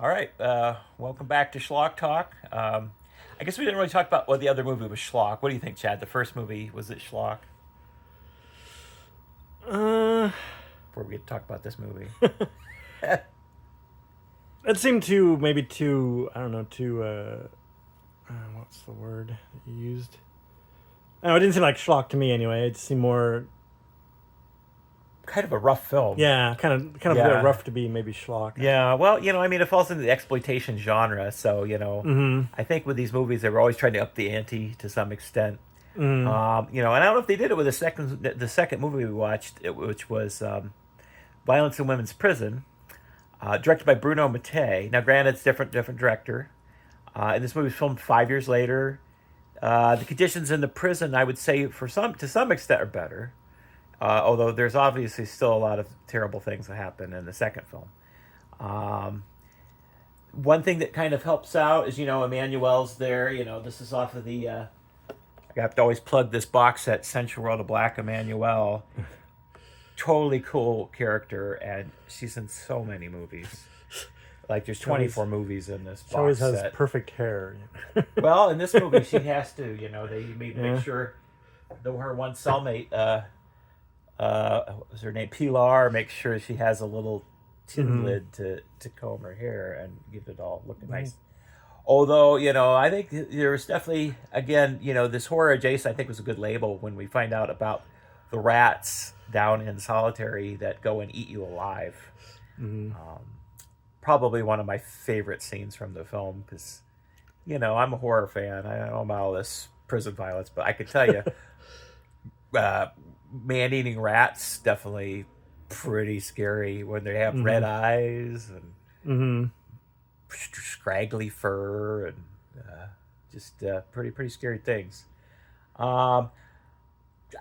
All right, welcome back to Schlock Talk. I guess we didn't really talk about what the other movie was. Schlock. What do you think, Chad? The first movie, was it Schlock? Uh, Before we get to talk about this movie. it seemed too, I don't know, what's the word that you used? No, it didn't seem like schlock to me anyway. It seemed more, Kind of a rough film. yeah, kind of Yeah. a bit rough to be maybe schlock. Yeah, well, it falls into the exploitation genre, so, I think with these movies, they were always trying to up the ante to some extent. And I don't know if they did it with the second movie we watched, which was Violence in Women's Prison, directed by Bruno Mattei. Now, granted, it's different director. And this movie was filmed 5 years later. The conditions in the prison, I would say, to some extent, are better. Although there's obviously still a lot of terrible things that happen in the second film. One thing that kind of helps out is, Emmanuel's there. This is off of the... I have to always plug this box set, Central World of Black Emmanuel. Totally cool character, and she's in so many movies. Like, there's 24 movies in this box set. She always has perfect hair. Well, in this movie, she has to. They make sure her one cellmate, what was her name, Pilar, makes sure she has a little tin lid to comb her hair and give it all looking nice. Although, I think there was definitely, again, this horror adjacent, I think, was a good label when we find out about the rats down in solitary that go and eat you alive. Probably one of my favorite scenes from the film because, I'm a horror fan. I don't know about all this prison violence, but I could tell you, man-eating rats, definitely pretty scary when they have red eyes and scraggly fur and just pretty scary things. I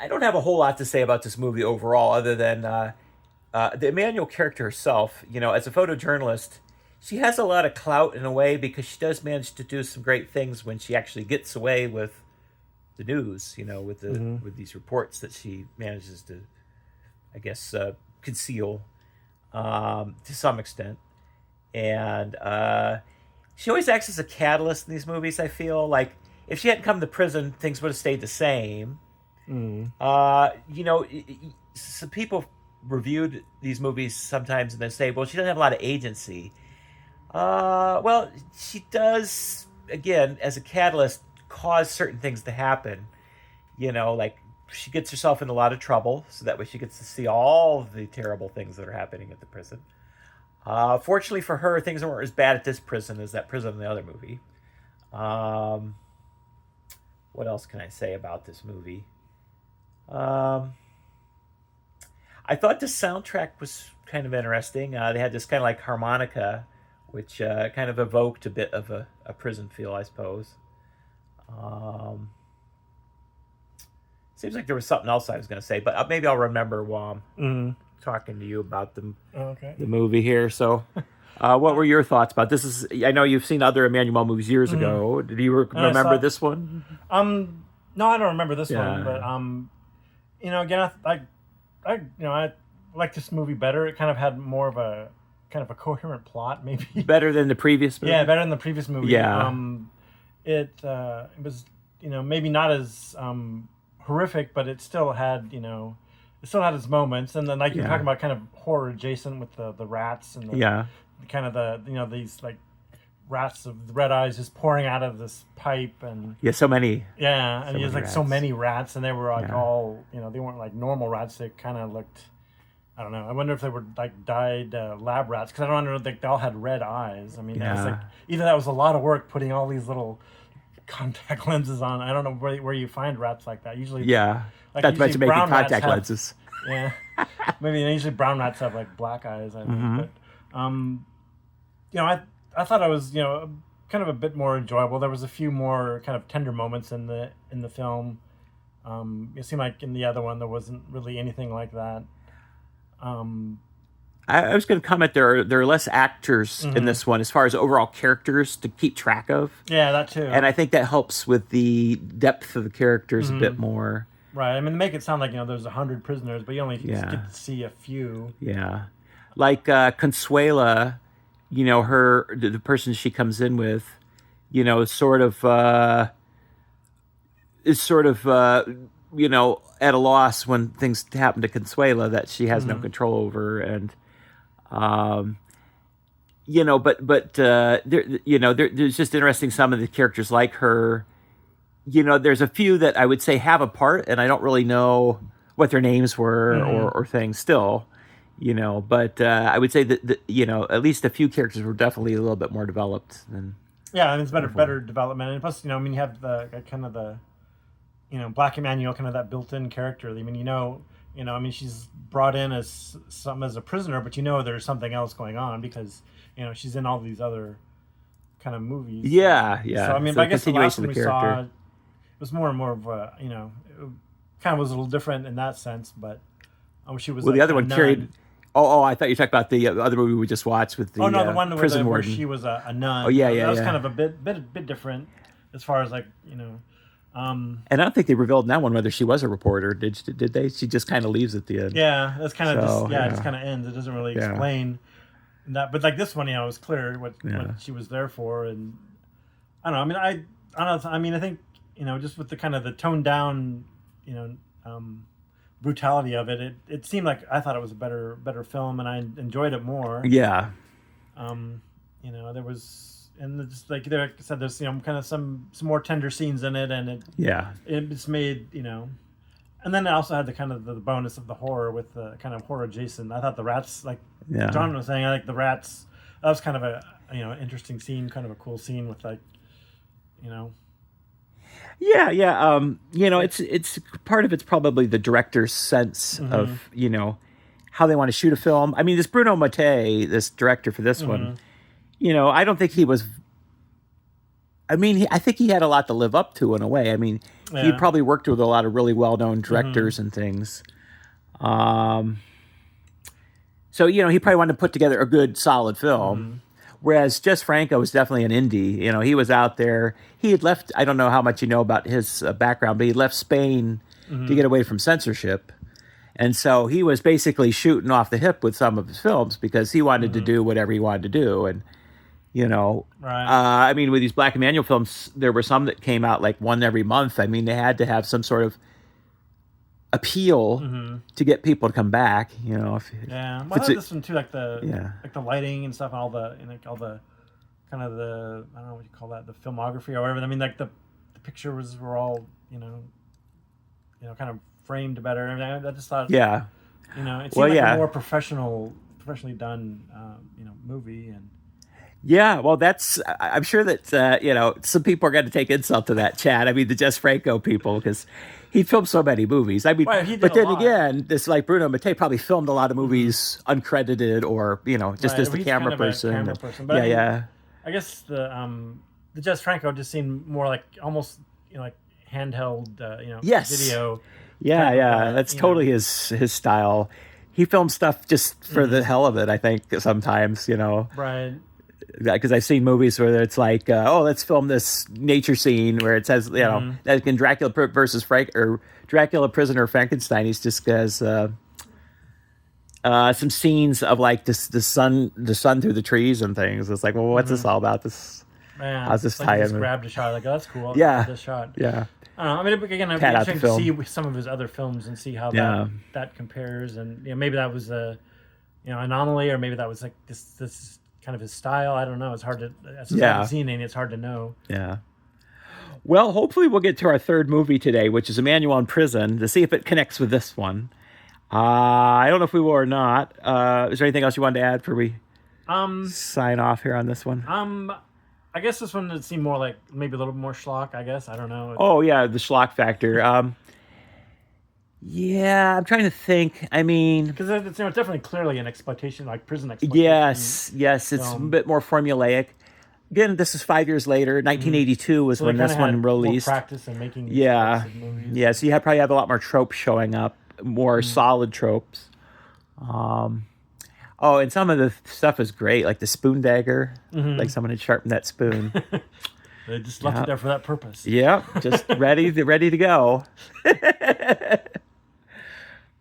don't have a whole lot to say about this movie overall other than the Emmanuel character herself, as a photojournalist, she has a lot of clout in a way because she does manage to do some great things when she actually gets away with the news, with these reports that she manages to, I guess, conceal to some extent. And she always acts as a catalyst in these movies, I feel. Like, if she hadn't come to prison, things would have stayed the same. Some people reviewed these movies sometimes and they say, well, she doesn't have a lot of agency. Well, she does, again, as a catalyst, cause certain things to happen. Like, she gets herself in a lot of trouble, so that way she gets to see all the terrible things that are happening at the prison. Fortunately for her, things weren't as bad at this prison as that prison in the other movie. What else can I say about this movie? I thought the soundtrack was kind of interesting. They had this kind of like harmonica, which kind of evoked a bit of a prison feel, I suppose. Seems like there was something else I was going to say, but maybe I'll remember while I'm talking to you about the movie here. So, what were your thoughts about this? I know you've seen other Emmanuel movies years ago. Did you remember this one? No, I don't remember this one, but again, I like this movie better. It kind of had more of a kind of a coherent plot, maybe better than the previous movie. Yeah, better than the previous movie. Yeah, it was maybe not as horrific, but it still had its moments. And then like you're talking about, kind of horror adjacent with the rats and the kind of the these like rats of the red eyes just pouring out of this pipe and so many and there's like so many rats, and they were like all they weren't like normal rats. They kind of looked, I don't know. I wonder if they were like dyed lab rats, because I don't know, they all had red eyes. I mean, it was like, either that was a lot of work putting all these little contact lenses on. I don't know where you find rats like that. Usually, like that's meant to make contact lenses. Yeah, maybe usually brown rats have like black eyes, I think. But I thought it was kind of a bit more enjoyable. There was a few more kind of tender moments in the film. It seemed like in the other one there wasn't really anything like that. I was going to comment, there are less actors in this one as far as overall characters to keep track of. Yeah, that too. And I think that helps with the depth of the characters a bit more. Right. I mean, to make it sound like there's 100 prisoners, but you only get to see a few. Yeah, like Consuela the person she comes in with, is sort of at a loss when things happen to Consuela that she has no control over, and there's just interesting some of the characters like her. There's a few that I would say have a part, and I don't really know what their names were or things still. But I would say that at least a few characters were definitely a little bit more developed than. Yeah, and it's better development, and plus, you have the kind of the, Black Emmanuel, kind of that built-in character. I mean, she's brought in as a prisoner, but there's something else going on because she's in all these other kind of movies. Yeah. So I mean, but I guess the last one we saw, it was more and more of a, it kind of was a little different in that sense, but she was. Well, the other one carried. Oh, I thought you talked about the other movie we just watched with the the one prison where warden. she was a nun. Oh, yeah. That was kind of a bit different as far as and I don't think they revealed in that one whether she was a reporter. Did they? She just kind of leaves at the end. Yeah, that's kind of it just kind of ends. It doesn't really explain that, but like this one, it was clear what she was there for, and I don't know. I don't know. I mean, I think just with the kind of the toned down, brutality of it, it seemed like I thought it was a better film, and I enjoyed it more. Yeah. There was. And just like I said, there's kind of some more tender scenes in it, and it's made and then it also had the kind of the bonus of the horror with the kind of horror adjacent. I thought the rats, like John was saying, I like the rats. That was kind of a interesting scene, kind of a cool scene with Yeah. It's part of it's probably the director's sense of how they want to shoot a film. I mean, this Bruno Mattei, this director for this one. I don't think he was. I mean, I think he had a lot to live up to in a way. I mean, he probably worked with a lot of really well-known directors and things. So he probably wanted to put together a good, solid film. Whereas Jess Franco was definitely an indie. He was out there. He had left. I don't know how much you know about his background, but he left Spain to get away from censorship. And so he was basically shooting off the hip with some of his films because he wanted to do whatever he wanted to do. And, I mean, with these Black Emmanuel films, there were some that came out like one every month. I mean, they had to have some sort of appeal to get people to come back, Well, I like this one too, like the lighting and stuff, and all the kind of the, I don't know what you call that, the filmography or whatever. I mean, like the pictures were all, kind of framed better. I mean, I just thought, it seemed like a more professionally done, movie. And well, I'm sure that some people are going to take insult to that, Chad. I mean, the Jess Franco people, because he filmed so many movies. I mean, but then again, this like Bruno Mattei probably filmed a lot of movies uncredited or just as the camera person. But I guess the Jess Franco just seemed more like almost like handheld video. Yeah, that's totally his style. He films stuff just for the hell of it, I think, sometimes, Right. Because I've seen movies where it's like, let's film this nature scene where it says, that in Dracula versus Dracula Prisoner Frankenstein, he's just has some scenes of like the sun through the trees and things. It's like, well, what's this all about? How's this tie in? Just grabbed a shot, like, oh, that's cool. This shot. Yeah. I mean, again, I'd be interested to see some of his other films and see how that compares, and maybe that was a anomaly, or maybe that was like this kind of his style. I don't know. It's hard to. Since I haven't seen any, it's hard to know. Yeah. Well, hopefully we'll get to our third movie today, which is Emmanuel in Prison, to see if it connects with this one. I don't know if we will or not. Is there anything else you wanted to add before we sign off here on this one? I guess this one would seem more like maybe a little more schlock, I guess. I don't know. Oh, yeah, the schlock factor. Yeah, I'm trying to think. I mean... Because it's definitely clearly an exploitation, like prison exploitation. Yes. It's a bit more formulaic. Again, this is 5 years later. 1982 was when this one released. More practice in making these types of movies. Yeah, so you probably have a lot more tropes showing up, more solid tropes. And some of the stuff is great, like the spoon dagger. Like someone had sharpened that spoon. They just left it there for that purpose. Yep, just ready to go.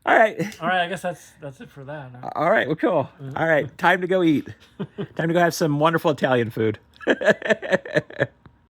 All right. All right, I guess that's it for that. Huh? All right. Well, cool. All right. Time to go eat. Time to go have some wonderful Italian food.